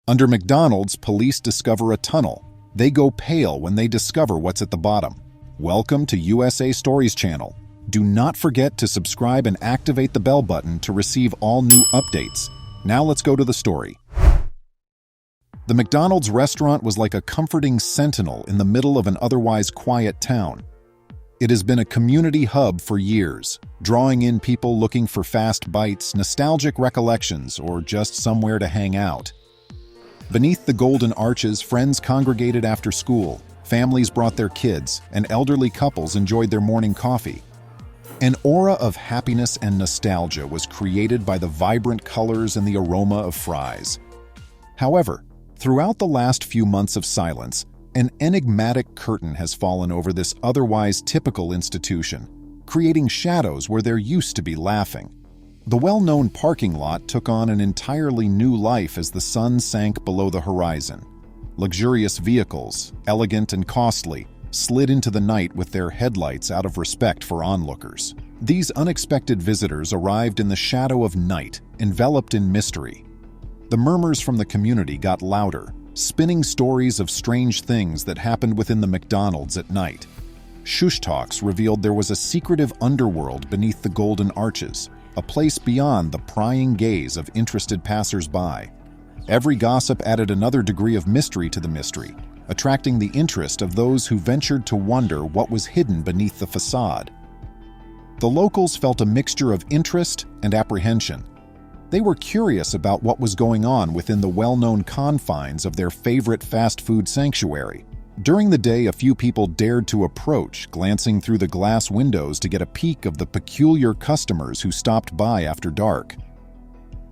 Under MacDonald's, police discover a tunnel. They go pale when they discover what's at the bottom. Welcome to USA Stories channel. Do not forget to subscribe and activate the bell button to receive all new updates. Now let's go to the story. The McDonald's restaurant was like a comforting sentinel in the middle of an otherwise quiet town. It has been a community hub for years, drawing in people looking for fast bites, nostalgic recollections, or just somewhere to hang out. Beneath the golden arches, friends congregated after school, families brought their kids, and elderly couples enjoyed their morning coffee. An aura of happiness and nostalgia was created by the vibrant colors and the aroma of fries. However, throughout the last few months of silence, an enigmatic curtain has fallen over this otherwise typical institution, creating shadows where there used to be laughing. The well-known parking lot took on an entirely new life as the sun sank below the horizon. Luxurious vehicles, elegant and costly, slid into the night with their headlights out of respect for onlookers. These unexpected visitors arrived in the shadow of night, enveloped in mystery. The murmurs from the community got louder, spinning stories of strange things that happened within the McDonald's at night. Shush talks revealed there was a secretive underworld beneath the golden arches, a place beyond the prying gaze of interested passers-by. Every gossip added another degree of mystery to the mystery, attracting the interest of those who ventured to wonder what was hidden beneath the facade. The locals felt a mixture of interest and apprehension. They were curious about what was going on within the well-known confines of their favorite fast food sanctuary. During the day, a few people dared to approach, glancing through the glass windows to get a peek of the peculiar customers who stopped by after dark.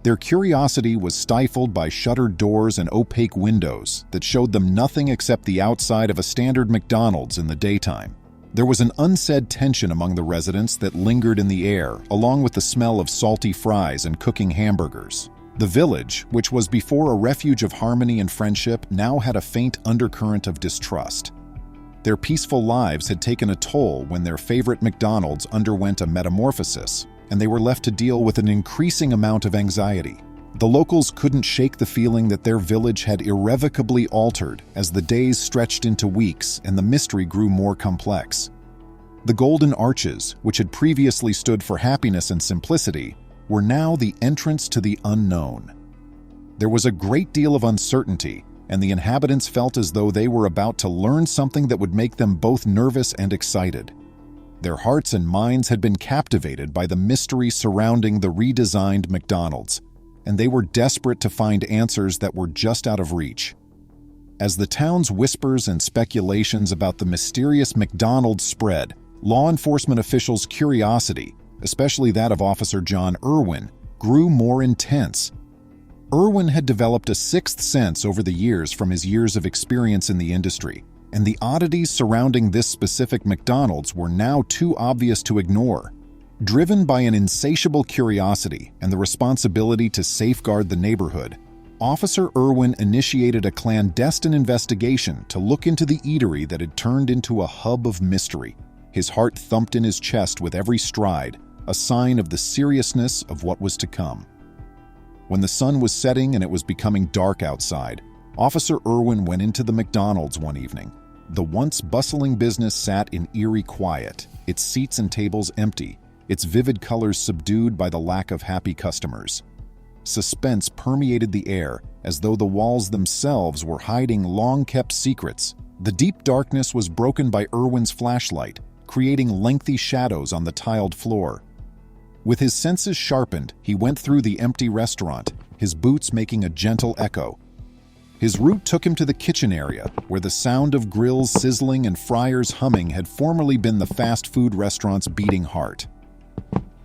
Their curiosity was stifled by shuttered doors and opaque windows that showed them nothing except the outside of a standard McDonald's in the daytime. There was an unsaid tension among the residents that lingered in the air, along with the smell of salty fries and cooking hamburgers. The village, which was before a refuge of harmony and friendship, now had a faint undercurrent of distrust. Their peaceful lives had taken a toll when their favorite McDonald's underwent a metamorphosis, and they were left to deal with an increasing amount of anxiety. The locals couldn't shake the feeling that their village had irrevocably altered as the days stretched into weeks and the mystery grew more complex. The golden arches, which had previously stood for happiness and simplicity, were now the entrance to the unknown. There was a great deal of uncertainty, and the inhabitants felt as though they were about to learn something that would make them both nervous and excited. Their hearts and minds had been captivated by the mystery surrounding the redesigned McDonald's, and they were desperate to find answers that were just out of reach. As the town's whispers and speculations about the mysterious McDonald's spread, law enforcement officials' curiosity, especially that of Officer John Irwin, grew more intense. Irwin had developed a sixth sense over the years from his years of experience in the industry, and the oddities surrounding this specific McDonald's were now too obvious to ignore. Driven by an insatiable curiosity and the responsibility to safeguard the neighborhood, Officer Irwin initiated a clandestine investigation to look into the eatery that had turned into a hub of mystery. His heart thumped in his chest with every stride, a sign of the seriousness of what was to come. When the sun was setting and it was becoming dark outside, Officer Irwin went into the McDonald's one evening. The once bustling business sat in eerie quiet, its seats and tables empty, its vivid colors subdued by the lack of happy customers. Suspense permeated the air, as though the walls themselves were hiding long-kept secrets. The deep darkness was broken by Irwin's flashlight, creating lengthy shadows on the tiled floor. With his senses sharpened, he went through the empty restaurant, his boots making a gentle echo. His route took him to the kitchen area, where the sound of grills sizzling and fryers humming had formerly been the fast food restaurant's beating heart.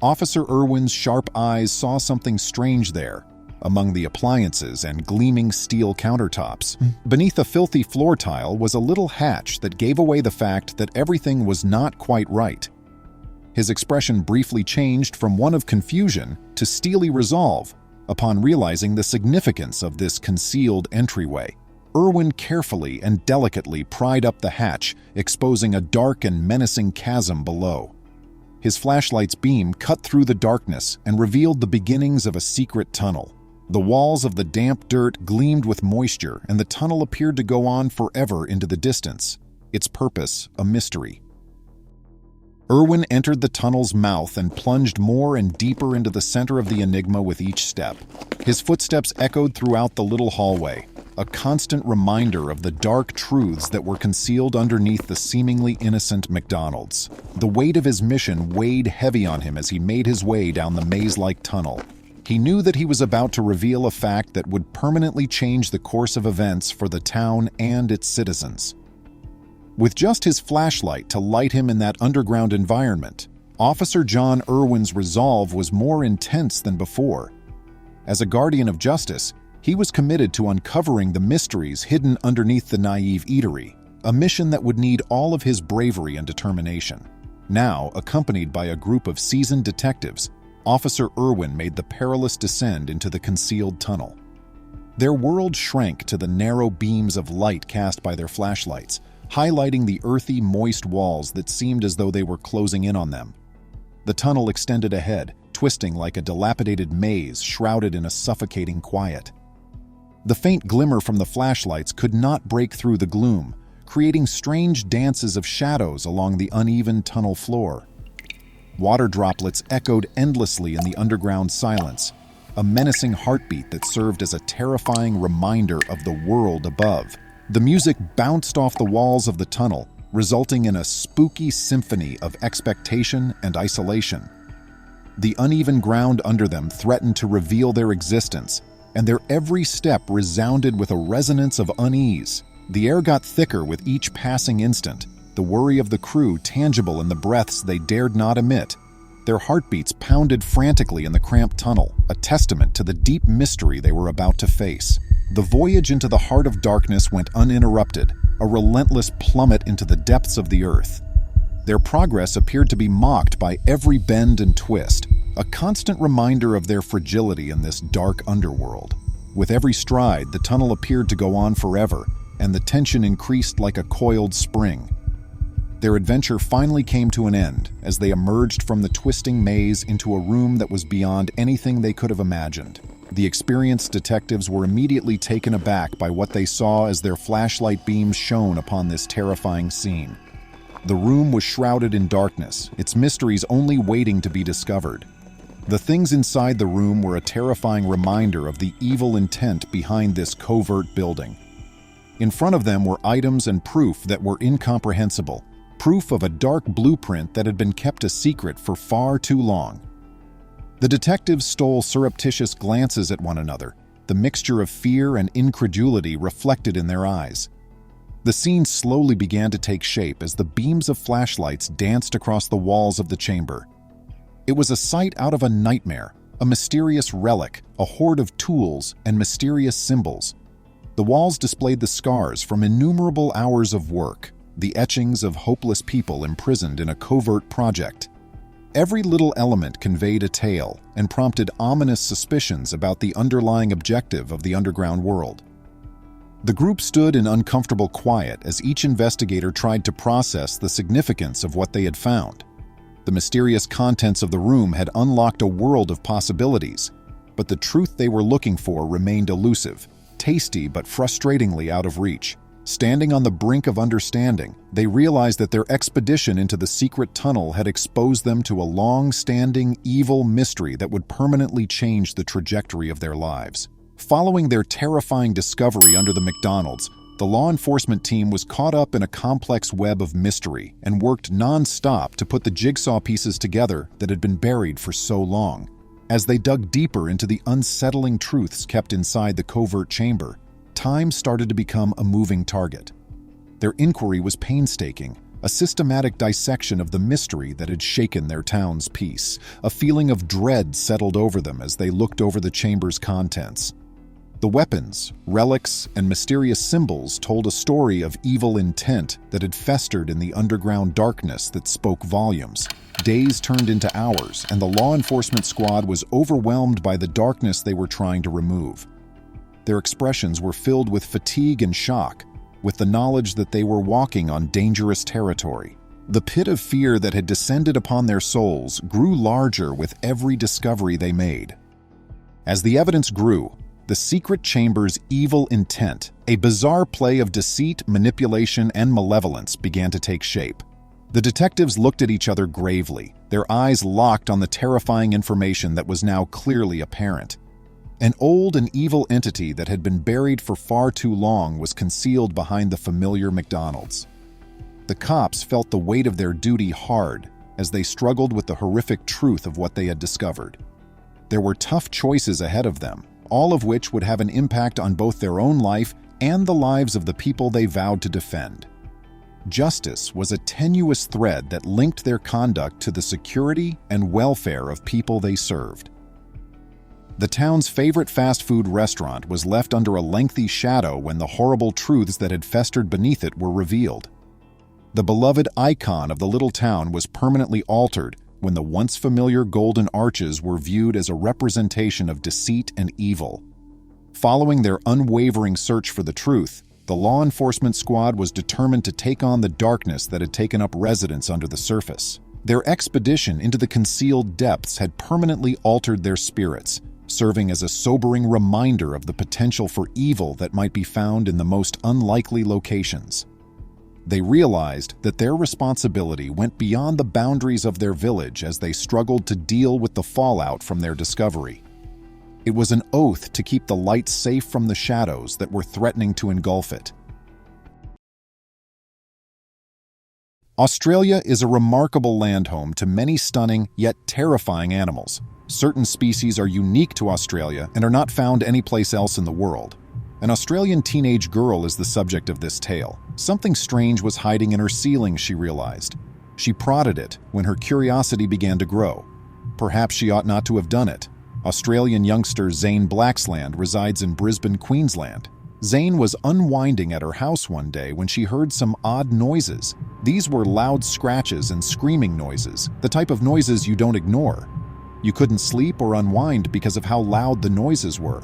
Officer Irwin's sharp eyes saw something strange there, among the appliances and gleaming steel countertops. Beneath a filthy floor tile was a little hatch that gave away the fact that everything was not quite right. His expression briefly changed from one of confusion to steely resolve upon realizing the significance of this concealed entryway. Irwin carefully and delicately pried up the hatch, exposing a dark and menacing chasm below. His flashlight's beam cut through the darkness and revealed the beginnings of a secret tunnel. The walls of the damp dirt gleamed with moisture, and the tunnel appeared to go on forever into the distance, its purpose a mystery. Irwin entered the tunnel's mouth and plunged more and deeper into the center of the enigma with each step. His footsteps echoed throughout the little hallway, a constant reminder of the dark truths that were concealed underneath the seemingly innocent MacDonald's. The weight of his mission weighed heavy on him as he made his way down the maze-like tunnel. He knew that he was about to reveal a fact that would permanently change the course of events for the town and its citizens. With just his flashlight to light him in that underground environment, Officer John Irwin's resolve was more intense than before. As a guardian of justice, he was committed to uncovering the mysteries hidden underneath the naive eatery, a mission that would need all of his bravery and determination. Now, accompanied by a group of seasoned detectives, Officer Irwin made the perilous descent into the concealed tunnel. Their world shrank to the narrow beams of light cast by their flashlights, highlighting the earthy, moist walls that seemed as though they were closing in on them. The tunnel extended ahead, twisting like a dilapidated maze shrouded in a suffocating quiet. The faint glimmer from the flashlights could not break through the gloom, creating strange dances of shadows along the uneven tunnel floor. Water droplets echoed endlessly in the underground silence, a menacing heartbeat that served as a terrifying reminder of the world above. The music bounced off the walls of the tunnel, resulting in a spooky symphony of expectation and isolation. The uneven ground under them threatened to reveal their existence, and their every step resounded with a resonance of unease. The air got thicker with each passing instant, the worry of the crew tangible in the breaths they dared not emit. Their heartbeats pounded frantically in the cramped tunnel, a testament to the deep mystery they were about to face. The voyage into the heart of darkness went uninterrupted, a relentless plummet into the depths of the earth. Their progress appeared to be mocked by every bend and twist, a constant reminder of their fragility in this dark underworld. With every stride, the tunnel appeared to go on forever, and the tension increased like a coiled spring. Their adventure finally came to an end as they emerged from the twisting maze into a room that was beyond anything they could have imagined. The experienced detectives were immediately taken aback by what they saw as their flashlight beams shone upon this terrifying scene. The room was shrouded in darkness, its mysteries only waiting to be discovered. The things inside the room were a terrifying reminder of the evil intent behind this covert building. In front of them were items and proof that were incomprehensible, proof of a dark blueprint that had been kept a secret for far too long. The detectives stole surreptitious glances at one another, the mixture of fear and incredulity reflected in their eyes. The scene slowly began to take shape as the beams of flashlights danced across the walls of the chamber. It was a sight out of a nightmare, a mysterious relic, a hoard of tools and mysterious symbols. The walls displayed the scars from innumerable hours of work, the etchings of hopeless people imprisoned in a covert project. Every little element conveyed a tale and prompted ominous suspicions about the underlying objective of the underground world. The group stood in uncomfortable quiet as each investigator tried to process the significance of what they had found. The mysterious contents of the room had unlocked a world of possibilities, but the truth they were looking for remained elusive, tasty but frustratingly out of reach. Standing on the brink of understanding, they realized that their expedition into the secret tunnel had exposed them to a long-standing evil mystery that would permanently change the trajectory of their lives. Following their terrifying discovery under the MacDonald's, the law enforcement team was caught up in a complex web of mystery and worked non-stop to put the jigsaw pieces together that had been buried for so long. As they dug deeper into the unsettling truths kept inside the covert chamber, time started to become a moving target. Their inquiry was painstaking, a systematic dissection of the mystery that had shaken their town's peace. A feeling of dread settled over them as they looked over the chamber's contents. The weapons, relics, and mysterious symbols told a story of evil intent that had festered in the underground darkness that spoke volumes. Days turned into hours, and the law enforcement squad was overwhelmed by the darkness they were trying to remove. Their expressions were filled with fatigue and shock, with the knowledge that they were walking on dangerous territory. The pit of fear that had descended upon their souls grew larger with every discovery they made. As the evidence grew, The secret chamber's evil intent, a bizarre play of deceit, manipulation, and malevolence, began to take shape. The detectives looked at each other gravely, their eyes locked on the terrifying information that was now clearly apparent. An old and evil entity that had been buried for far too long was concealed behind the familiar MacDonald's. The cops felt the weight of their duty hard as they struggled with the horrific truth of what they had discovered. There were tough choices ahead of them, all of which would have an impact on both their own life and the lives of the people they vowed to defend. Justice was a tenuous thread that linked their conduct to the security and welfare of people they served. The town's favorite fast food restaurant was left under a lengthy shadow when the horrible truths that had festered beneath it were revealed. The beloved icon of the little town was permanently altered when the once familiar golden arches were viewed as a representation of deceit and evil. Following their unwavering search for the truth, the law enforcement squad was determined to take on the darkness that had taken up residence under the surface. Their expedition into the concealed depths had permanently altered their spirits, serving as a sobering reminder of the potential for evil that might be found in the most unlikely locations. They realized that their responsibility went beyond the boundaries of their village as they struggled to deal with the fallout from their discovery. It was an oath to keep the light safe from the shadows that were threatening to engulf it. Australia is a remarkable land home to many stunning yet terrifying animals. Certain species are unique to Australia and are not found anyplace else in the world. An Australian teenage girl is the subject of this tale. Something strange was hiding in her ceiling, she realized. She prodded it when her curiosity began to grow. Perhaps she ought not to have done it. Australian youngster Zane Blaxland resides in Brisbane, Queensland. Zane was unwinding at her house one day when she heard some odd noises. These were loud scratches and screaming noises, the type of noises you don't ignore. You couldn't sleep or unwind because of how loud the noises were.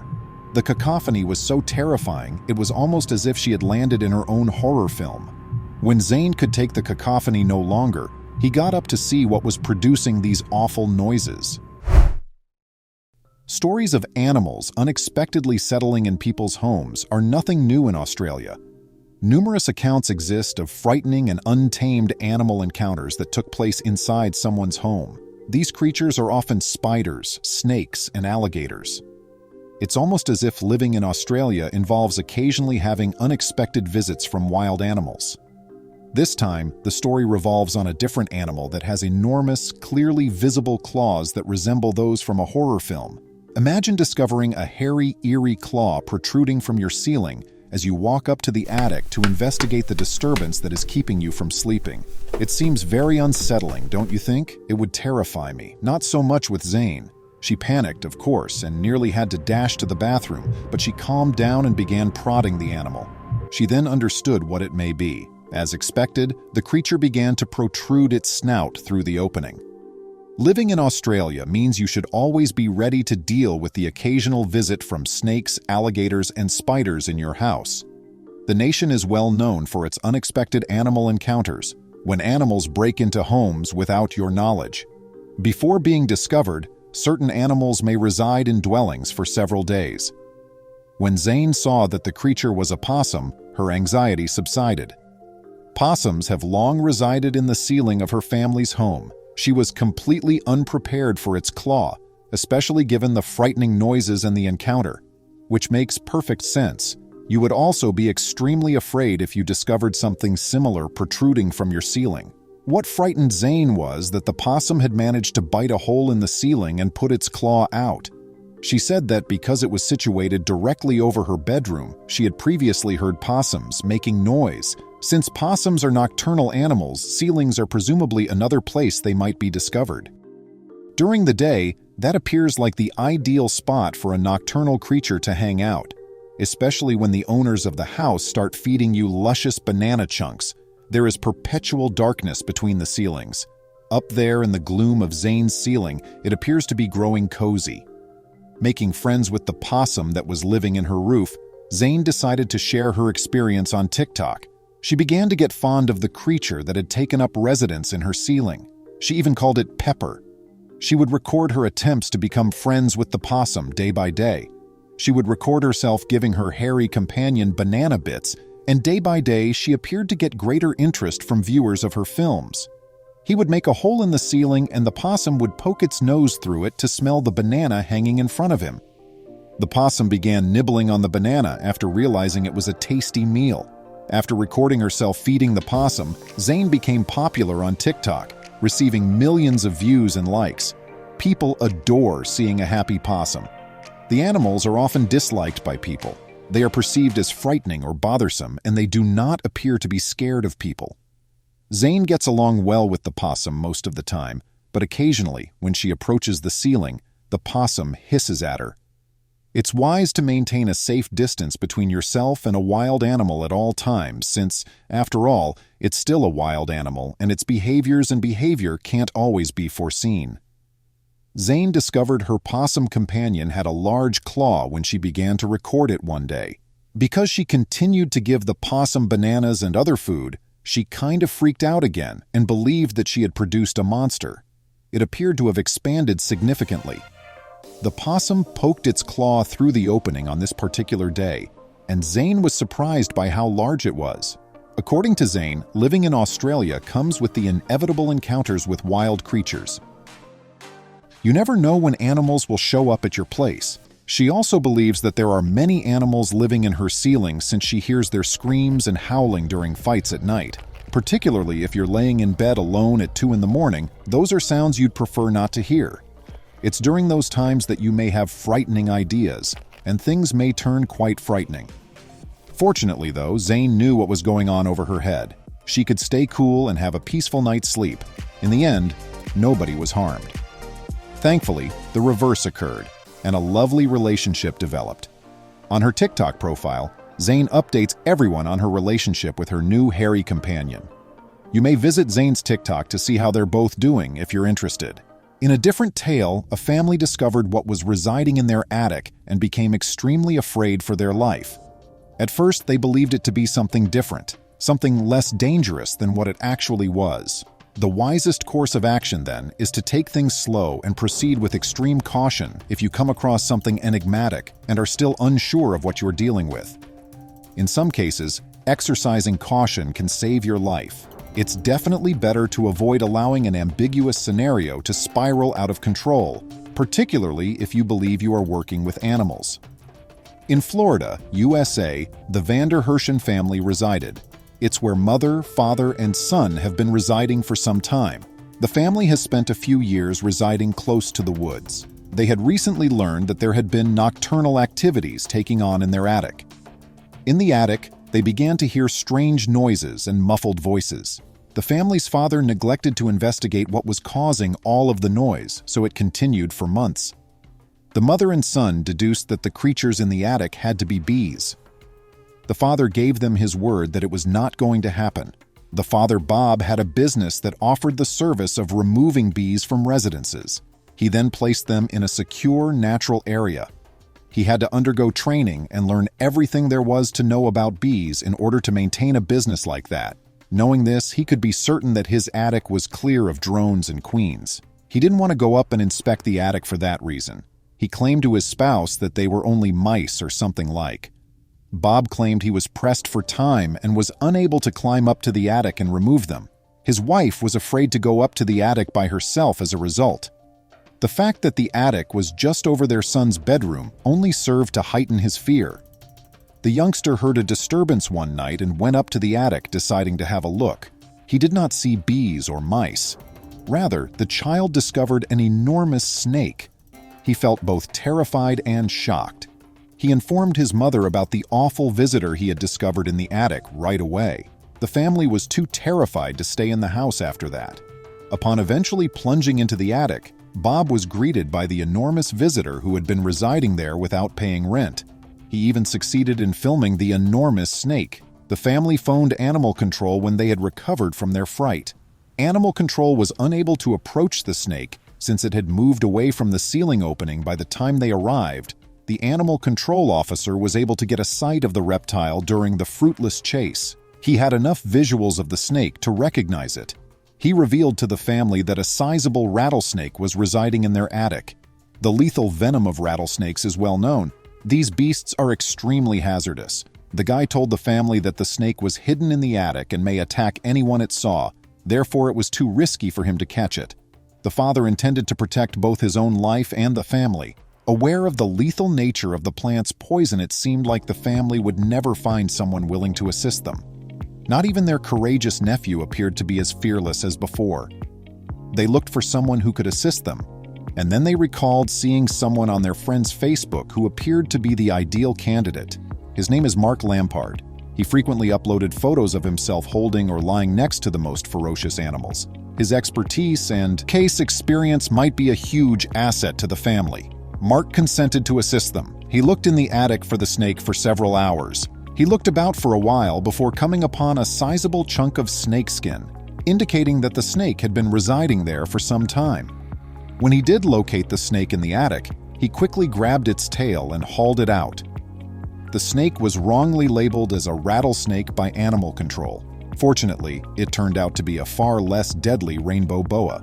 The cacophony was so terrifying, it was almost as if she had landed in her own horror film. When Zane could take the cacophony no longer, he got up to see what was producing these awful noises. Stories of animals unexpectedly settling in people's homes are nothing new in Australia. Numerous accounts exist of frightening and untamed animal encounters that took place inside someone's home. These creatures are often spiders, snakes, and alligators. It's almost as if living in Australia involves occasionally having unexpected visits from wild animals. This time, the story revolves on a different animal that has enormous, clearly visible claws that resemble those from a horror film. Imagine discovering a hairy, eerie claw protruding from your ceiling as you walk up to the attic to investigate the disturbance that is keeping you from sleeping. It seems very unsettling, don't you think? It would terrify me. Not so much with Zane. She panicked, of course, and nearly had to dash to the bathroom, but she calmed down and began prodding the animal. She then understood what it may be. As expected, the creature began to protrude its snout through the opening. Living in Australia means you should always be ready to deal with the occasional visit from snakes, alligators, and spiders in your house. The nation is well known for its unexpected animal encounters, when animals break into homes without your knowledge. Before being discovered, certain animals may reside in dwellings for several days. When Zane saw that the creature was a possum, her anxiety subsided. Possums have long resided in the ceiling of her family's home. She was completely unprepared for its claw, especially given the frightening noises and the encounter, which makes perfect sense. You would also be extremely afraid if you discovered something similar protruding from your ceiling. What frightened Zane was that the possum had managed to bite a hole in the ceiling and put its claw out. She said that because it was situated directly over her bedroom, she had previously heard possums making noise. Since possums are nocturnal animals, ceilings are presumably another place they might be discovered. During the day, that appears like the ideal spot for a nocturnal creature to hang out, especially when the owners of the house start feeding you luscious banana chunks. There is perpetual darkness between the ceilings. Up there in the gloom of Zane's ceiling, it appears to be growing cozy. Making friends with the possum that was living in her roof, Zane decided to share her experience on TikTok. She began to get fond of the creature that had taken up residence in her ceiling. She even called it Pepper. She would record her attempts to become friends with the possum day by day. She would record herself giving her hairy companion banana bits, and day by day she appeared to get greater interest from viewers of her films. He would make a hole in the ceiling and the possum would poke its nose through it to smell the banana hanging in front of him. The possum began nibbling on the banana after realizing it was a tasty meal. After recording herself feeding the possum, Zane became popular on TikTok, receiving millions of views and likes. People adore seeing a happy possum. The animals are often disliked by people. They are perceived as frightening or bothersome, and they do not appear to be scared of people. Zane gets along well with the possum most of the time, but occasionally, when she approaches the ceiling, the possum hisses at her. It's wise to maintain a safe distance between yourself and a wild animal at all times since, after all, it's still a wild animal and its behavior can't always be foreseen. Zane discovered her possum companion had a large claw when she began to record it one day. Because she continued to give the possum bananas and other food, she kind of freaked out again and believed that she had produced a monster. It appeared to have expanded significantly. The possum poked its claw through the opening on this particular day, and Zane was surprised by how large it was. According to Zane, living in Australia comes with the inevitable encounters with wild creatures. You never know when animals will show up at your place. She also believes that there are many animals living in her ceiling since she hears their screams and howling during fights at night. Particularly if you're laying in bed alone at 2 in the morning, those are sounds you'd prefer not to hear. It's during those times that you may have frightening ideas, and things may turn quite frightening. Fortunately, though, Zane knew what was going on over her head. She could stay cool and have a peaceful night's sleep. In the end, nobody was harmed. Thankfully, the reverse occurred, and a lovely relationship developed. On her TikTok profile, Zane updates everyone on her relationship with her new hairy companion. You may visit Zane's TikTok to see how they're both doing if you're interested. In a different tale, a family discovered what was residing in their attic and became extremely afraid for their life. At first, they believed it to be something different, something less dangerous than what it actually was. The wisest course of action, then, is to take things slow and proceed with extreme caution if you come across something enigmatic and are still unsure of what you're dealing with. In some cases, exercising caution can save your life. It's definitely better to avoid allowing an ambiguous scenario to spiral out of control, particularly if you believe you are working with animals. In Florida, USA, the Vander Herschen family resided. It's where mother, father, and son have been residing for some time. The family has spent a few years residing close to the woods. They had recently learned that there had been nocturnal activities taking on in their attic. In the attic, they began to hear strange noises and muffled voices. The family's father neglected to investigate what was causing all of the noise, so it continued for months. The mother and son deduced that the creatures in the attic had to be bees. The father gave them his word that it was not going to happen. The father, Bob, had a business that offered the service of removing bees from residences. He then placed them in a secure, natural area. He had to undergo training and learn everything there was to know about bees in order to maintain a business like that. Knowing this, he could be certain that his attic was clear of drones and queens. He didn't want to go up and inspect the attic for that reason. He claimed to his spouse that they were only mice or something like. Bob claimed he was pressed for time and was unable to climb up to the attic and remove them. His wife was afraid to go up to the attic by herself as a result. The fact that the attic was just over their son's bedroom only served to heighten his fear. The youngster heard a disturbance one night and went up to the attic, deciding to have a look. He did not see bees or mice. Rather, the child discovered an enormous snake. He felt both terrified and shocked. He informed his mother about the awful visitor he had discovered in the attic right away. The family was too terrified to stay in the house after that. Upon eventually plunging into the attic, Bob was greeted by the enormous visitor who had been residing there without paying rent. He even succeeded in filming the enormous snake. The family phoned animal control when they had recovered from their fright. Animal control was unable to approach the snake since it had moved away from the ceiling opening by the time they arrived. The animal control officer was able to get a sight of the reptile during the fruitless chase. He had enough visuals of the snake to recognize it. He revealed to the family that a sizable rattlesnake was residing in their attic. The lethal venom of rattlesnakes is well known. These beasts are extremely hazardous. The guy told the family that the snake was hidden in the attic and may attack anyone it saw, therefore it was too risky for him to catch it. The father intended to protect both his own life and the family. Aware of the lethal nature of the plant's poison, it seemed like the family would never find someone willing to assist them. Not even their courageous nephew appeared to be as fearless as before. They looked for someone who could assist them, and then they recalled seeing someone on their friend's Facebook who appeared to be the ideal candidate. His name is Mark Lampard. He frequently uploaded photos of himself holding or lying next to the most ferocious animals. His expertise and case experience might be a huge asset to the family. Mark consented to assist them. He looked in the attic for the snake for several hours. He looked about for a while before coming upon a sizable chunk of snakeskin, indicating that the snake had been residing there for some time. When he did locate the snake in the attic, he quickly grabbed its tail and hauled it out. The snake was wrongly labeled as a rattlesnake by animal control. Fortunately, it turned out to be a far less deadly rainbow boa.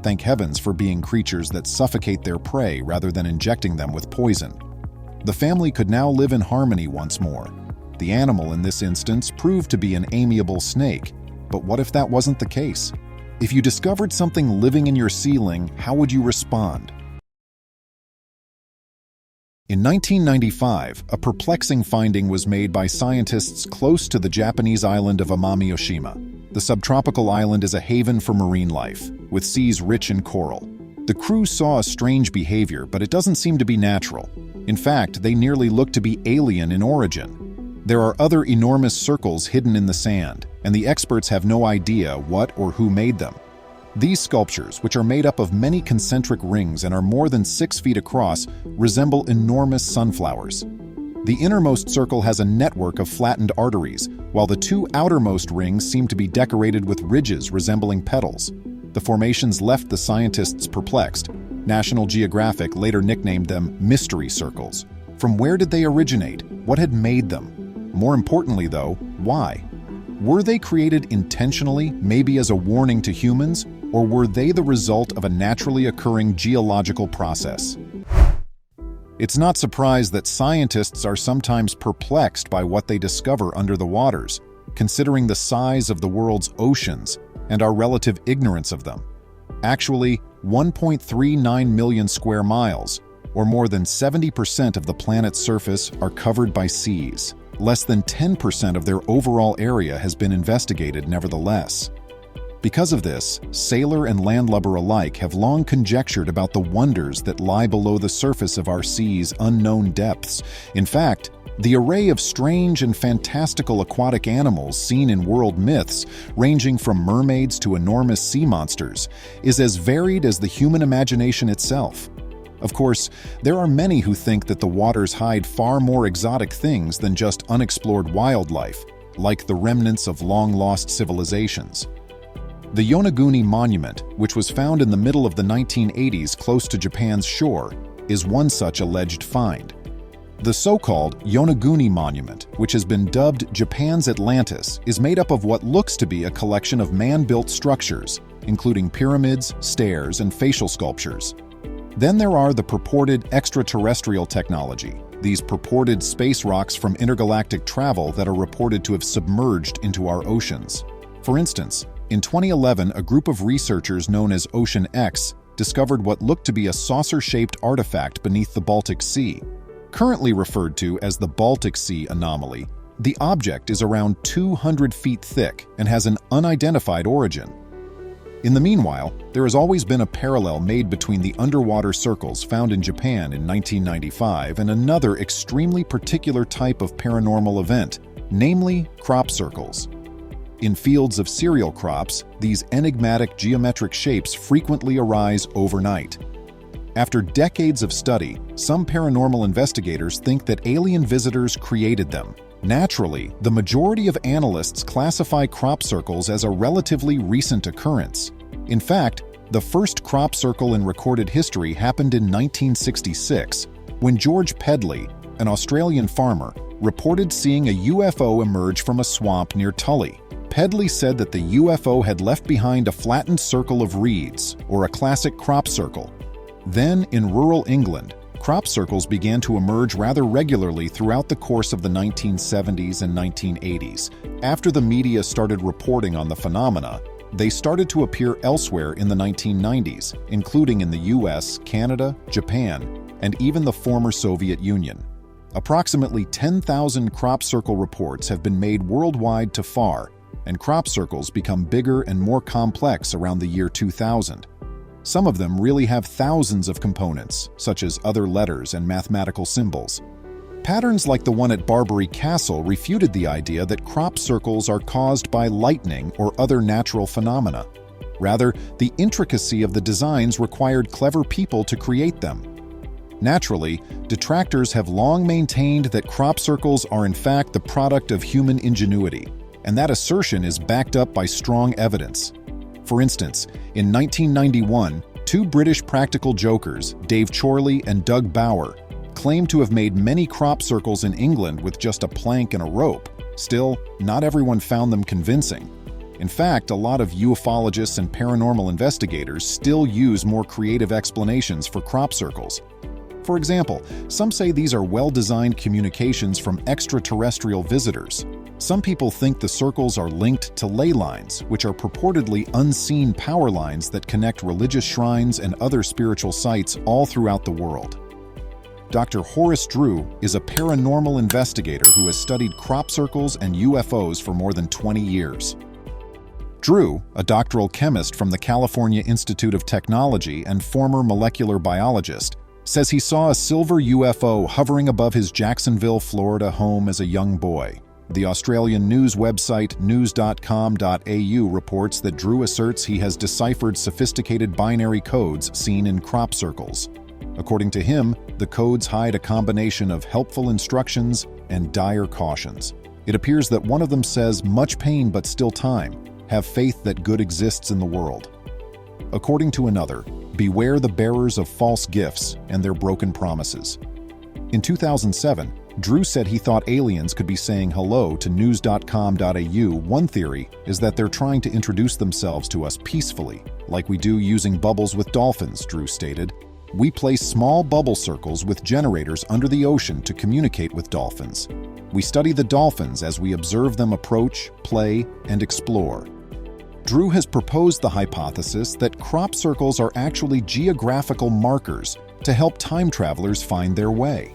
Thank heavens for being creatures that suffocate their prey rather than injecting them with poison. The family could now live in harmony once more. The animal in this instance proved to be an amiable snake, but what if that wasn't the case? If you discovered something living in your ceiling, how would you respond? In 1995, a perplexing finding was made by scientists close to the Japanese island of Amami-Oshima. The subtropical island is a haven for marine life, with seas rich in coral. The crew saw a strange behavior, but it doesn't seem to be natural. In fact, they nearly look to be alien in origin. There are other enormous circles hidden in the sand, and the experts have no idea what or who made them. These sculptures, which are made up of many concentric rings and are more than 6 feet across, resemble enormous sunflowers. The innermost circle has a network of flattened arteries, while the 2 outermost rings seem to be decorated with ridges resembling petals. The formations left the scientists perplexed. National Geographic later nicknamed them mystery circles. From where did they originate? What had made them? More importantly, though, why? Were they created intentionally, maybe as a warning to humans, or were they the result of a naturally occurring geological process? It's not surprised that scientists are sometimes perplexed by what they discover under the waters, considering the size of the world's oceans and our relative ignorance of them. Actually, 1.39 million square miles, or more than 70% of the planet's surface, are covered by seas. Less than 10% of their overall area has been investigated nevertheless. Because of this, sailor and landlubber alike have long conjectured about the wonders that lie below the surface of our sea's unknown depths. In fact, the array of strange and fantastical aquatic animals seen in world myths, ranging from mermaids to enormous sea monsters, is as varied as the human imagination itself. Of course, there are many who think that the waters hide far more exotic things than just unexplored wildlife, like the remnants of long-lost civilizations. The Yonaguni Monument, which was found in the middle of the 1980s close to Japan's shore, is one such alleged find. The so-called Yonaguni Monument, which has been dubbed Japan's Atlantis, is made up of what looks to be a collection of man-built structures, including pyramids, stairs, and facial sculptures. Then there are the purported extraterrestrial technology, these purported space rocks from intergalactic travel that are reported to have submerged into our oceans. For instance, in 2011, a group of researchers known as Ocean X discovered what looked to be a saucer-shaped artifact beneath the Baltic Sea. Currently referred to as the Baltic Sea anomaly, the object is around 200 feet thick and has an unidentified origin. In the meanwhile, there has always been a parallel made between the underwater circles found in Japan in 1995 and another extremely particular type of paranormal event, namely crop circles. In fields of cereal crops, these enigmatic geometric shapes frequently arise overnight. After decades of study, some paranormal investigators think that alien visitors created them. Naturally, the majority of analysts classify crop circles as a relatively recent occurrence. In fact, the first crop circle in recorded history happened in 1966, when George Pedley, an Australian farmer, reported seeing a UFO emerge from a swamp near Tully. Pedley said that the UFO had left behind a flattened circle of reeds, or a classic crop circle. Then, in rural England, Crop circles began to emerge rather regularly throughout the course of the 1970s and 1980s. After the media started reporting on the phenomena, they started to appear elsewhere in the 1990s, including in the US, Canada, Japan, and even the former Soviet Union. Approximately 10,000 crop circle reports have been made worldwide to far, and crop circles become bigger and more complex around the year 2000. Some of them really have thousands of components, such as other letters and mathematical symbols. Patterns like the one at Barbary Castle refuted the idea that crop circles are caused by lightning or other natural phenomena. Rather, the intricacy of the designs required clever people to create them. Naturally, detractors have long maintained that crop circles are in fact the product of human ingenuity, and that assertion is backed up by strong evidence. For instance, in 1991, two British practical jokers, Dave Chorley and Doug Bower, claimed to have made many crop circles in England with just a plank and a rope. Still, not everyone found them convincing. In fact, a lot of ufologists and paranormal investigators still use more creative explanations for crop circles. For example, some say these are well-designed communications from extraterrestrial visitors. Some people think the circles are linked to ley lines, which are purportedly unseen power lines that connect religious shrines and other spiritual sites all throughout the world. Dr. Horace Drew is a paranormal investigator who has studied crop circles and UFOs for more than 20 years. Drew, a doctoral chemist from the California Institute of Technology and former molecular biologist, says he saw a silver UFO hovering above his Jacksonville, Florida home as a young boy. The Australian news website news.com.au reports that Drew asserts he has deciphered sophisticated binary codes seen in crop circles. According to him, the codes hide a combination of helpful instructions and dire cautions. It appears that one of them says, "Much pain but still time. Have faith that good exists in the world." According to another, "Beware the bearers of false gifts and their broken promises." In 2007, Drew said he thought aliens could be saying hello to news.com.au. One theory is that they're trying to introduce themselves to us peacefully, like we do using bubbles with dolphins, Drew stated. "We place small bubble circles with generators under the ocean to communicate with dolphins. We study the dolphins as we observe them approach, play, and explore." Drew has proposed the hypothesis that crop circles are actually geographical markers to help time travelers find their way.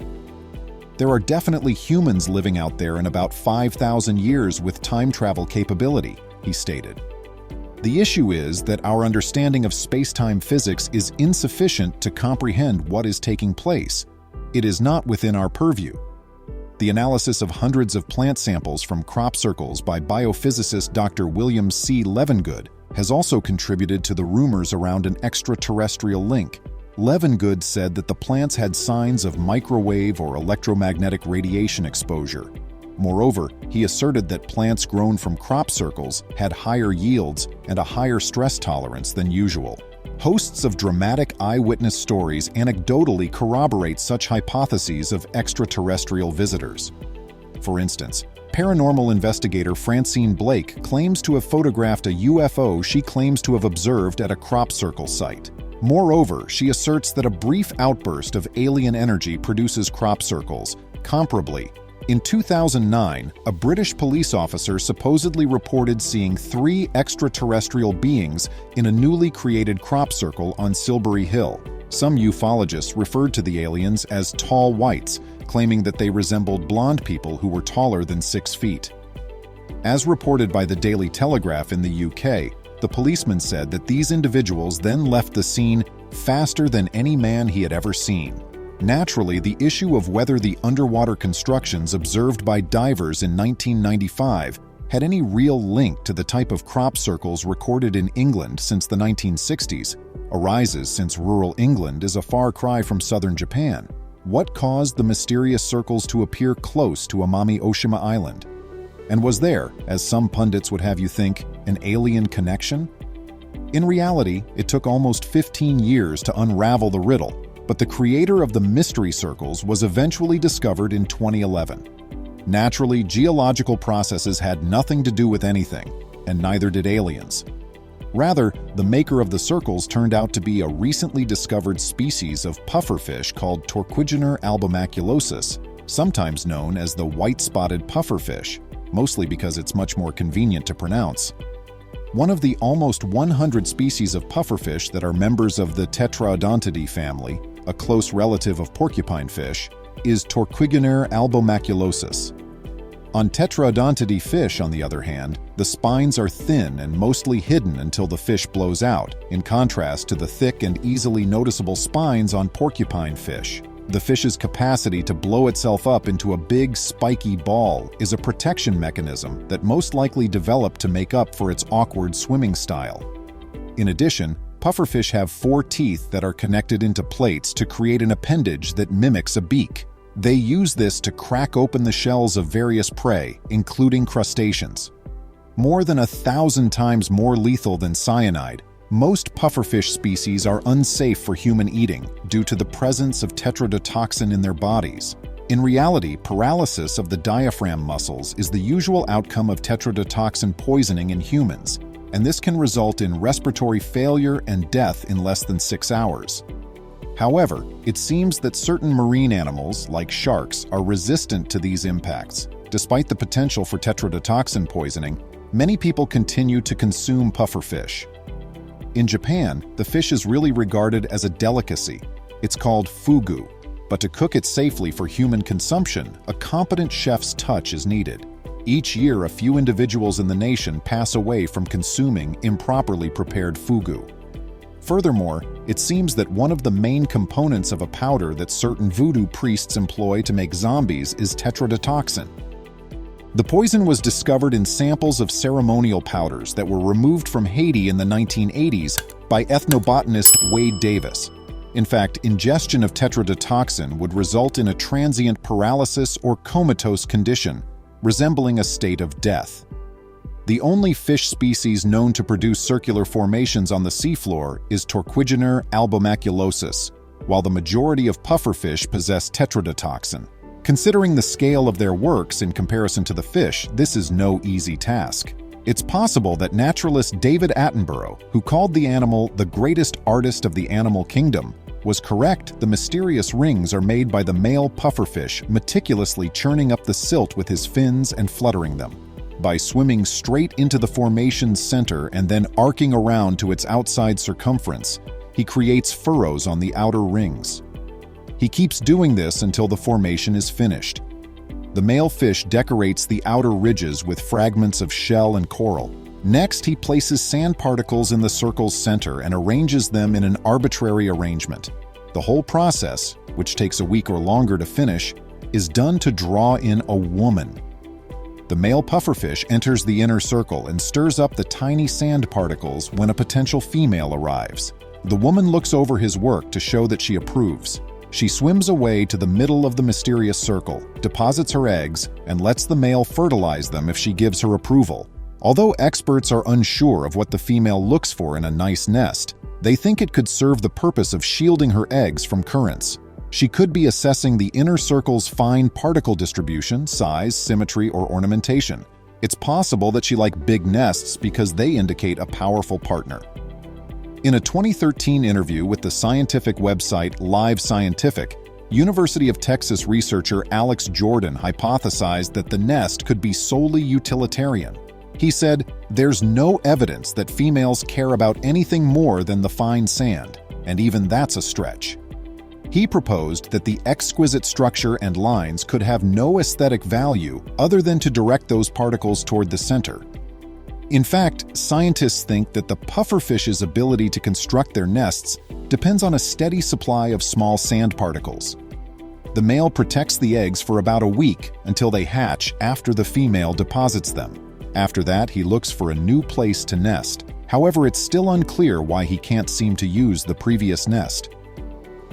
There are definitely humans living out there in about 5,000 years with time travel capability, he stated. The issue is that our understanding of space-time physics is insufficient to comprehend what is taking place. It is not within our purview. The analysis of hundreds of plant samples from crop circles by biophysicist Dr. William C. Levengood has also contributed to the rumors around an extraterrestrial link. Levengood said that the plants had signs of microwave or electromagnetic radiation exposure. Moreover, he asserted that plants grown from crop circles had higher yields and a higher stress tolerance than usual. Hosts of dramatic eyewitness stories anecdotally corroborate such hypotheses of extraterrestrial visitors. For instance, paranormal investigator Francine Blake claims to have photographed a UFO she claims to have observed at a crop circle site. Moreover, she asserts that a brief outburst of alien energy produces crop circles. Comparably, in 2009, a British police officer supposedly reported seeing 3 extraterrestrial beings in a newly created crop circle on Silbury Hill. Some ufologists referred to the aliens as tall whites, claiming that they resembled blonde people who were taller than 6 feet. As reported by the Daily Telegraph in the UK, the policeman said that these individuals then left the scene faster than any man he had ever seen. Naturally, the issue of whether the underwater constructions observed by divers in 1995 had any real link to the type of crop circles recorded in England since the 1960s arises since rural England is a far cry from southern Japan. What caused the mysterious circles to appear close to Amami Oshima Island? And was there, as some pundits would have you think, an alien connection? In reality, it took almost 15 years to unravel the riddle, but the creator of the mystery circles was eventually discovered in 2011. Naturally, geological processes had nothing to do with anything, and neither did aliens. Rather, the maker of the circles turned out to be a recently discovered species of pufferfish called Torquigener albomaculosus, sometimes known as the white-spotted pufferfish, mostly because it's much more convenient to pronounce. One of the almost 100 species of pufferfish that are members of the Tetraodontidae family, a close relative of porcupine fish, is Torquigener albomaculosus. On Tetraodontidae fish, on the other hand, the spines are thin and mostly hidden until the fish blows out, in contrast to the thick and easily noticeable spines on porcupine fish. The fish's capacity to blow itself up into a big, spiky ball is a protection mechanism that most likely developed to make up for its awkward swimming style. In addition, pufferfish have 4 teeth that are connected into plates to create an appendage that mimics a beak. They use this to crack open the shells of various prey, including crustaceans. More than 1,000 times more lethal than cyanide, most pufferfish species are unsafe for human eating due to the presence of tetrodotoxin in their bodies. In reality, paralysis of the diaphragm muscles is the usual outcome of tetrodotoxin poisoning in humans, and this can result in respiratory failure and death in less than 6 hours. However, it seems that certain marine animals, like sharks, are resistant to these impacts. Despite the potential for tetrodotoxin poisoning, many people continue to consume pufferfish. In Japan, the fish is really regarded as a delicacy. It's called fugu, but to cook it safely for human consumption, a competent chef's touch is needed. Each year, a few individuals in the nation pass away from consuming improperly prepared fugu. Furthermore, it seems that one of the main components of a powder that certain voodoo priests employ to make zombies is tetrodotoxin. The poison was discovered in samples of ceremonial powders that were removed from Haiti in the 1980s by ethnobotanist Wade Davis. In fact, ingestion of tetrodotoxin would result in a transient paralysis or comatose condition, resembling a state of death. The only fish species known to produce circular formations on the seafloor is Torquigener albomaculosus, while the majority of pufferfish possess tetrodotoxin. Considering the scale of their works in comparison to the fish, this is no easy task. It's possible that naturalist David Attenborough, who called the animal the greatest artist of the animal kingdom, was correct. The mysterious rings are made by the male pufferfish meticulously churning up the silt with his fins and fluttering them. By swimming straight into the formation's center and then arcing around to its outside circumference, he creates furrows on the outer rings. He keeps doing this until the formation is finished. The male fish decorates the outer ridges with fragments of shell and coral. Next, he places sand particles in the circle's center and arranges them in an arbitrary arrangement. The whole process, which takes a week or longer to finish, is done to draw in a woman. The male pufferfish enters the inner circle and stirs up the tiny sand particles when a potential female arrives. The woman looks over his work to show that she approves. She swims away to the middle of the mysterious circle, deposits her eggs, and lets the male fertilize them if she gives her approval. Although experts are unsure of what the female looks for in a nice nest, they think it could serve the purpose of shielding her eggs from currents. She could be assessing the inner circle's fine particle distribution, size, symmetry, or ornamentation. It's possible that she likes big nests because they indicate a powerful partner. In a 2013 interview with the scientific website Live Scientific, University of Texas researcher Alex Jordan hypothesized that the nest could be solely utilitarian. He said, "There's no evidence that females care about anything more than the fine sand, and even that's a stretch." He proposed that the exquisite structure and lines could have no aesthetic value other than to direct those particles toward the center. In fact, scientists think that the pufferfish's ability to construct their nests depends on a steady supply of small sand particles. The male protects the eggs for about a week until they hatch after the female deposits them. After that, he looks for a new place to nest. However, it's still unclear why he can't seem to use the previous nest.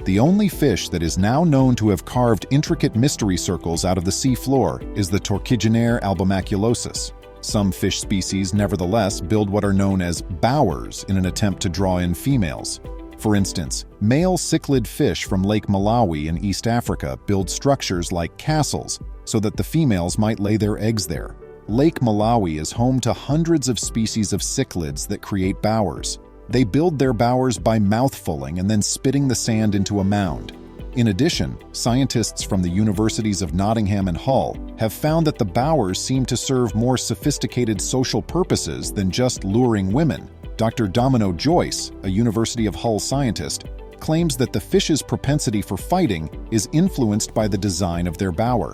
The only fish that is now known to have carved intricate mystery circles out of the sea floor is the Torquigener albomaculosus. Some fish species, nevertheless, build what are known as bowers in an attempt to draw in females. For instance, male cichlid fish from Lake Malawi in East Africa build structures like castles so that the females might lay their eggs there. Lake Malawi is home to hundreds of species of cichlids that create bowers. They build their bowers by mouthfulling and then spitting the sand into a mound. In addition, scientists from the universities of Nottingham and Hull have found that the bowers seem to serve more sophisticated social purposes than just luring women. Dr. Domino Joyce, a University of Hull scientist, claims that the fish's propensity for fighting is influenced by the design of their bower.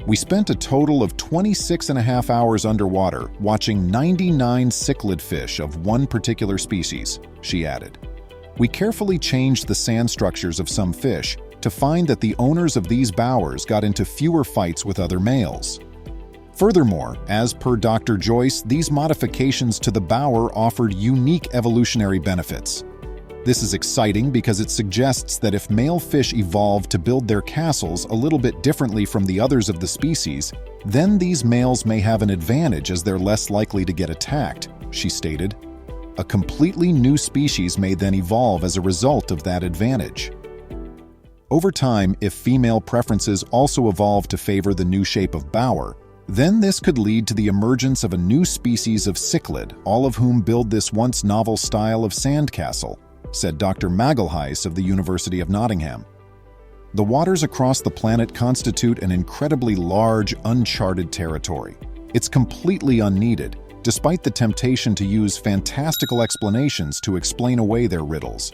"We spent a total of 26.5 hours underwater watching 99 cichlid fish of one particular species," she added. "We carefully changed the sand structures of some fish to find that the owners of these bowers got into fewer fights with other males. Furthermore, as per Dr. Joyce, these modifications to the bower offered unique evolutionary benefits. This is exciting because it suggests that if male fish evolved to build their castles a little bit differently from the others of the species, then these males may have an advantage as they're less likely to get attacked," she stated. "A completely new species may then evolve as a result of that advantage." Over time, if female preferences also evolve to favor the new shape of bower, then this could lead to the emergence of a new species of cichlid, all of whom build this once novel style of sandcastle, said Dr. Magalhaes of the University of Nottingham. "The waters across the planet constitute an incredibly large, uncharted territory. It's completely unneeded, despite the temptation to use fantastical explanations to explain away their riddles.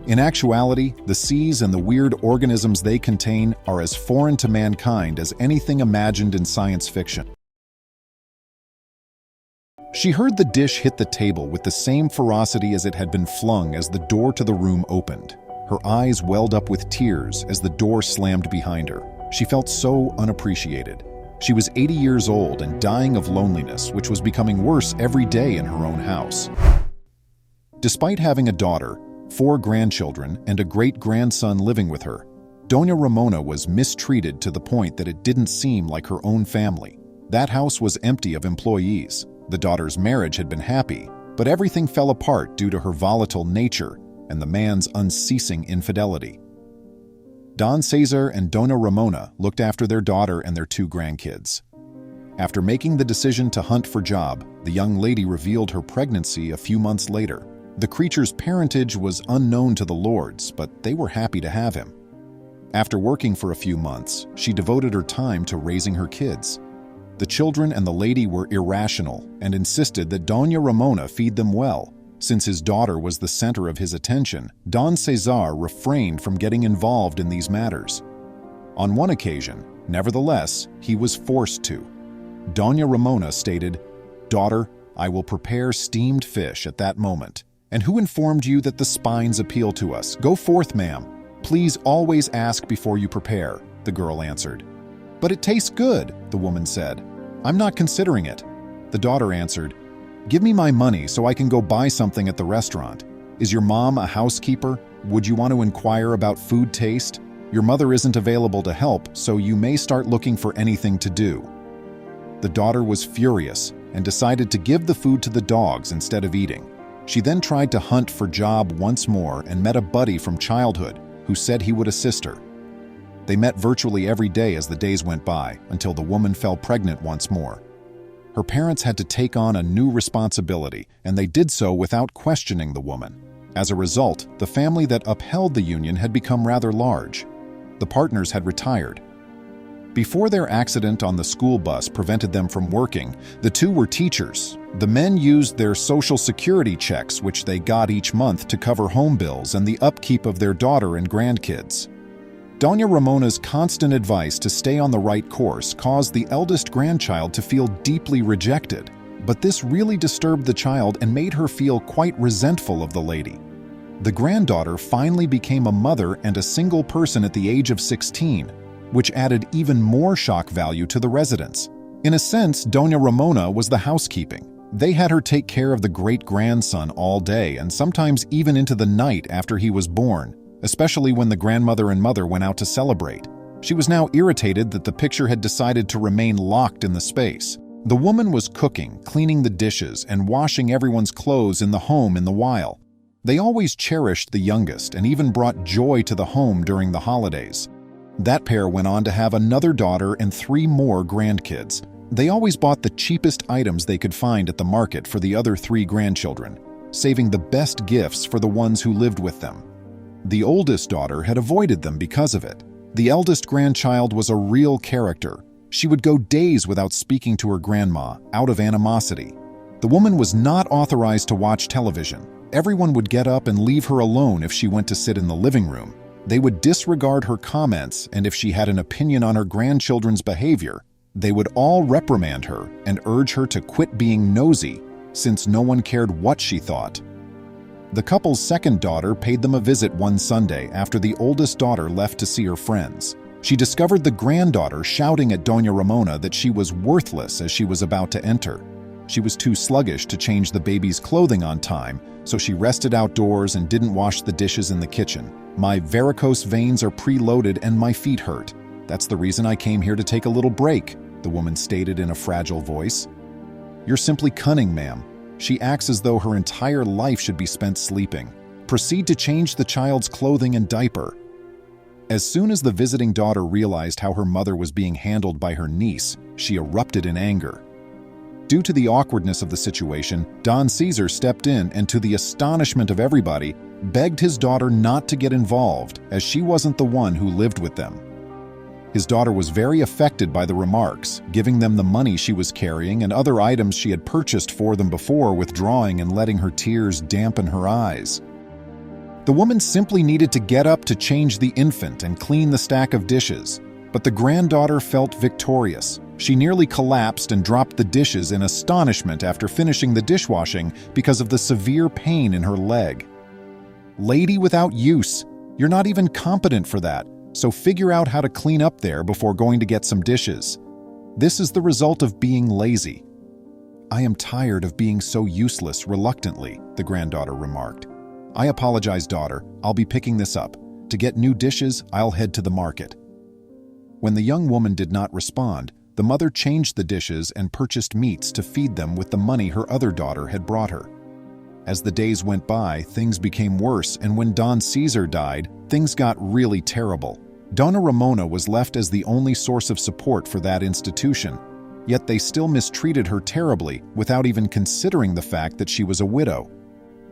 In actuality, the seas and the weird organisms they contain are as foreign to mankind as anything imagined in science fiction." She heard the dish hit the table with the same ferocity as it had been flung as the door to the room opened. Her eyes welled up with tears as the door slammed behind her. She felt so unappreciated. She was 80 years old and dying of loneliness, which was becoming worse every day in her own house. Despite having a daughter, 4 grandchildren, and a great-grandson living with her, Dona Ramona was mistreated to the point that it didn't seem like her own family. That house was empty of employees. The daughter's marriage had been happy, but everything fell apart due to her volatile nature and the man's unceasing infidelity. Don Cesar and Dona Ramona looked after their daughter and their 2 grandkids. After making the decision to hunt for Job, the young lady revealed her pregnancy a few months later. The creature's parentage was unknown to the lords, but they were happy to have him. After working for a few months, she devoted her time to raising her kids. The children and the lady were irrational and insisted that Dona Ramona feed them well. Since his daughter was the center of his attention, Don Cesar refrained from getting involved in these matters. On one occasion, nevertheless, he was forced to. Dona Ramona stated, "Daughter, I will prepare steamed fish at that moment. And who informed you that the spines appeal to us? Go forth, ma'am. Please always ask before you prepare," the girl answered. "But it tastes good," the woman said. "I'm not considering it." The daughter answered, "Give me my money so I can go buy something at the restaurant. Is your mom a housekeeper? Would you want to inquire about food taste? Your mother isn't available to help, so you may start looking for anything to do." The daughter was furious and decided to give the food to the dogs instead of eating. She then tried to hunt for Job once more and met a buddy from childhood who said he would assist her. They met virtually every day as the days went by, until the woman fell pregnant once more. Her parents had to take on a new responsibility, and they did so without questioning the woman. As a result, the family that upheld the union had become rather large. The partners had retired. Before their accident on the school bus prevented them from working, the 2 were teachers. The men used their Social Security checks, which they got each month, to cover home bills and the upkeep of their daughter and grandkids. Dona Ramona's constant advice to stay on the right course caused the eldest grandchild to feel deeply rejected, but this really disturbed the child and made her feel quite resentful of the lady. The granddaughter finally became a mother and a single person at the age of 16, which added even more shock value to the residents. In a sense, Dona Ramona was the housekeeping. They had her take care of the great-grandson all day and sometimes even into the night after he was born, especially when the grandmother and mother went out to celebrate. She was now irritated that the picture had decided to remain locked in the space. The woman was cooking, cleaning the dishes, and washing everyone's clothes in the home in the while. They always cherished the youngest and even brought joy to the home during the holidays. That pair went on to have another daughter and 3 more grandkids. They always bought the cheapest items they could find at the market for the other 3 grandchildren, saving the best gifts for the ones who lived with them. The oldest daughter had avoided them because of it. The eldest grandchild was a real character. She would go days without speaking to her grandma, out of animosity. The woman was not authorized to watch television. Everyone would get up and leave her alone if she went to sit in the living room. They would disregard her comments, and if she had an opinion on her grandchildren's behavior, they would all reprimand her and urge her to quit being nosy, since no one cared what she thought. The couple's second daughter paid them a visit one Sunday after the oldest daughter left to see her friends. She discovered the granddaughter shouting at Doña Ramona that she was worthless as she was about to enter. She was too sluggish to change the baby's clothing on time, so she rested outdoors and didn't wash the dishes in the kitchen. "My varicose veins are preloaded and my feet hurt. That's the reason I came here to take a little break," the woman stated in a fragile voice. "You're simply cunning, ma'am. She acts as though her entire life should be spent sleeping. Proceed to change the child's clothing and diaper." As soon as the visiting daughter realized how her mother was being handled by her niece, she erupted in anger. Due to the awkwardness of the situation, Don Caesar stepped in and, to the astonishment of everybody, begged his daughter not to get involved, as she wasn't the one who lived with them. His daughter was very affected by the remarks, giving them the money she was carrying and other items she had purchased for them before withdrawing and letting her tears dampen her eyes. The woman simply needed to get up to change the infant and clean the stack of dishes, but the granddaughter felt victorious. She nearly collapsed and dropped the dishes in astonishment after finishing the dishwashing because of the severe pain in her leg. "Lady without use, you're not even competent for that, so figure out how to clean up there before going to get some dishes. This is the result of being lazy." "I am tired of being so useless," reluctantly, the granddaughter remarked. "I apologize, daughter. I'll be picking this up. To get new dishes, I'll head to the market." When the young woman did not respond, the mother changed the dishes and purchased meats to feed them with the money her other daughter had brought her. As the days went by, things became worse, and when Don Caesar died, things got really terrible. Donna Ramona was left as the only source of support for that institution, yet they still mistreated her terribly without even considering the fact that she was a widow.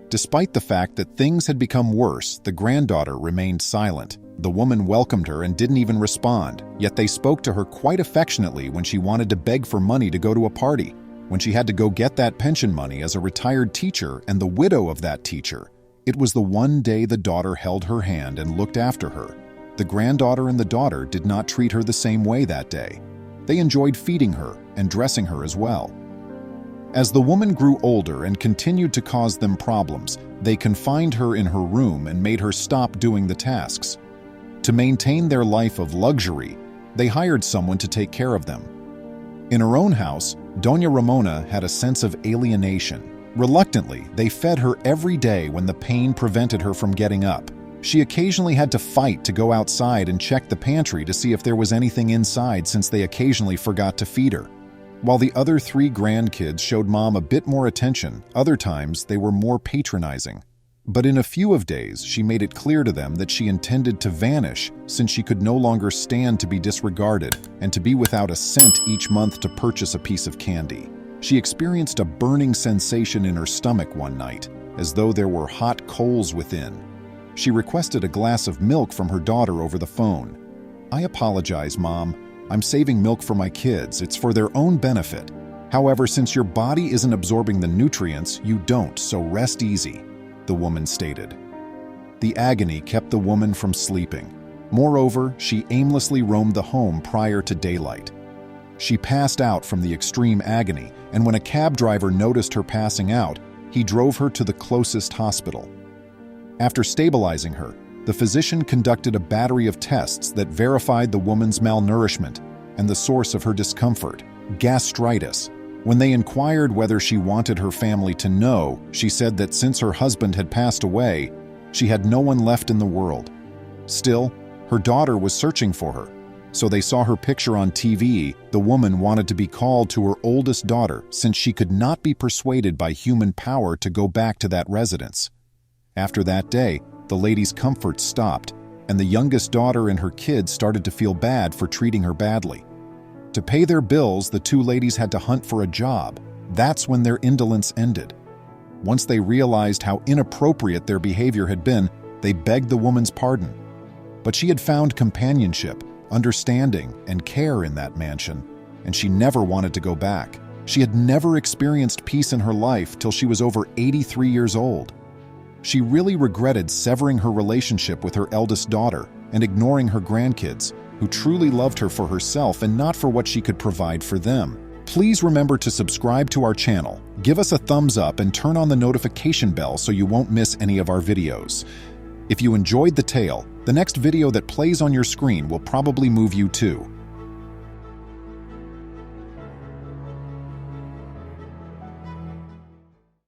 Despite the fact that things had become worse, the granddaughter remained silent. The woman welcomed her and didn't even respond, yet they spoke to her quite affectionately when she wanted to beg for money to go to a party, when she had to go get that pension money as a retired teacher and the widow of that teacher. It was the one day the daughter held her hand and looked after her. The granddaughter and the daughter did not treat her the same way that day. They enjoyed feeding her and dressing her as well. As the woman grew older and continued to cause them problems, they confined her in her room and made her stop doing the tasks. To maintain their life of luxury, they hired someone to take care of them. In her own house, Doña Ramona had a sense of alienation. Reluctantly, they fed her every day when the pain prevented her from getting up. She occasionally had to fight to go outside and check the pantry to see if there was anything inside, since they occasionally forgot to feed her. While the other 3 grandkids showed Mom a bit more attention, other times they were more patronizing. But in a few of days, she made it clear to them that she intended to vanish, since she could no longer stand to be disregarded and to be without a cent each month to purchase a piece of candy. She experienced a burning sensation in her stomach one night, as though there were hot coals within. She requested a glass of milk from her daughter over the phone. "I apologize, Mom. I'm saving milk for my kids. It's for their own benefit. However, since your body isn't absorbing the nutrients, you don't, so rest easy," the woman stated. The agony kept the woman from sleeping. Moreover, she aimlessly roamed the home prior to daylight. She passed out from the extreme agony, and when a cab driver noticed her passing out, he drove her to the closest hospital. After stabilizing her, the physician conducted a battery of tests that verified the woman's malnourishment and the source of her discomfort, gastritis. When they inquired whether she wanted her family to know, she said that since her husband had passed away, she had no one left in the world. Still, her daughter was searching for her, so they saw her picture on TV. The woman wanted to be called to her oldest daughter since she could not be persuaded by human power to go back to that residence. After that day, the lady's comfort stopped, and the youngest daughter and her kids started to feel bad for treating her badly. To pay their bills, the two ladies had to hunt for a job. That's when their indolence ended. Once they realized how inappropriate their behavior had been, they begged the woman's pardon. But she had found companionship, understanding, and care in that mansion, and she never wanted to go back. She had never experienced peace in her life till she was over 83 years old. She really regretted severing her relationship with her eldest daughter and ignoring her grandkids, who truly loved her for herself and not for what she could provide for them. Please remember to subscribe to our channel, give us a thumbs up, and turn on the notification bell so you won't miss any of our videos. If you enjoyed the tale, the next video that plays on your screen will probably move you too.